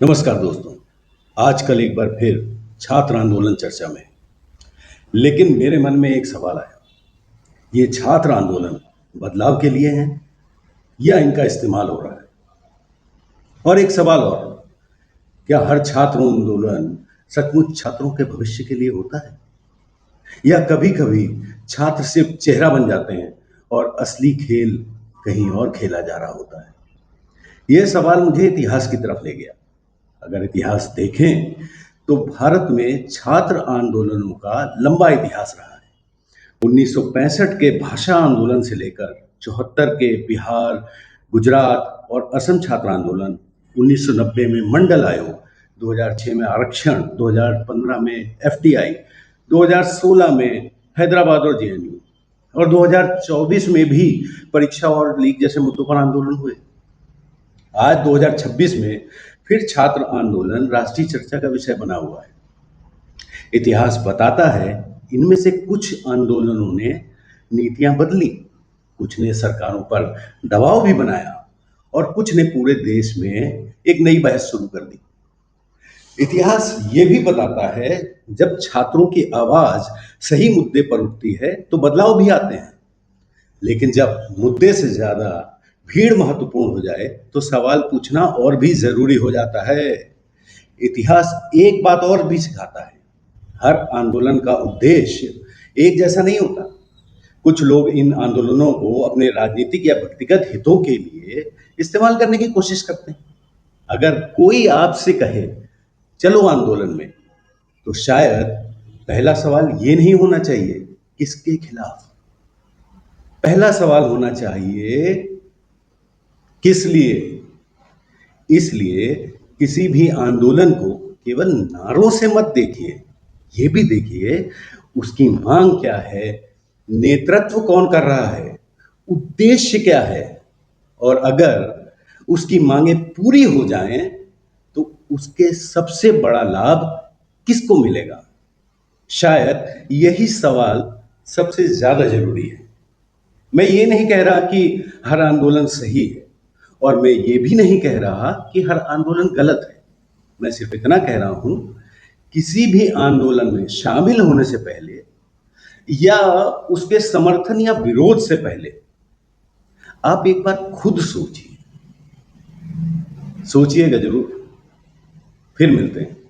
नमस्कार दोस्तों। आजकल एक बार फिर छात्र आंदोलन चर्चा में है। लेकिन मेरे मन में एक सवाल आया। ये छात्र आंदोलन बदलाव के लिए हैं या इनका इस्तेमाल हो रहा है? और एक सवाल और, क्या हर छात्र आंदोलन सचमुच छात्रों के भविष्य के लिए होता है, या कभी-कभी छात्र सिर्फ चेहरा बन जाते हैं और असली खेल कहीं और खेला जा रहा होता है? यह सवाल मुझे इतिहास की तरफ ले गया। अगर इतिहास देखें तो भारत में छात्र आंदोलनों का लंबा इतिहास रहा है। 1965 के भाषा आंदोलन से लेकर 74 के बिहार, गुजरात और असम छात्र आंदोलन, 1990 में मंडल आयोग, 2006 में आरक्षण, 2015 में एफडीआई, 2016 में हैदराबाद और जेएनयू और 2024 में भी परीक्षा और लीक जैसे मुद्दों पर आंदोलन हुए। आज 2026 में फिर छात्र आंदोलन राष्ट्रीय चर्चा का विषय बना हुआ है। इतिहास बताता है, इनमें से कुछ आंदोलनों ने नीतियां बदली, कुछ ने सरकारों पर दबाव भी बनाया और कुछ ने पूरे देश में एक नई बहस शुरू कर दी। इतिहास ये भी बताता है, जब छात्रों की आवाज सही मुद्दे पर उठती है तो बदलाव भी आते हैं। लेकिन जब मुद्दे से ज्यादा भीड़ महत्वपूर्ण हो जाए तो सवाल पूछना और भी जरूरी हो जाता है। इतिहास एक बात और भी सिखाता है, हर आंदोलन का उद्देश्य एक जैसा नहीं होता। कुछ लोग इन आंदोलनों को अपने राजनीतिक या व्यक्तिगत हितों के लिए इस्तेमाल करने की कोशिश करते हैं। अगर कोई आपसे कहे चलो आंदोलन में, तो शायद पहला सवाल ये नहीं होना चाहिए किसके खिलाफ, पहला सवाल होना चाहिए किस लिए। इसलिए किसी भी आंदोलन को केवल नारों से मत देखिए, ये भी देखिए उसकी मांग क्या है, नेतृत्व कौन कर रहा है, उद्देश्य क्या है। और अगर उसकी मांगे पूरी हो जाएं तो उसके सबसे बड़ा लाभ किसको मिलेगा। शायद यही सवाल सबसे ज्यादा जरूरी है। मैं ये नहीं कह रहा कि हर आंदोलन सही है, और मैं ये भी नहीं कह रहा कि हर आंदोलन गलत है। मैं सिर्फ इतना कह रहा हूं, किसी भी आंदोलन में शामिल होने से पहले या उसके समर्थन या विरोध से पहले आप एक बार खुद सोचिएगा जरूर। फिर मिलते हैं।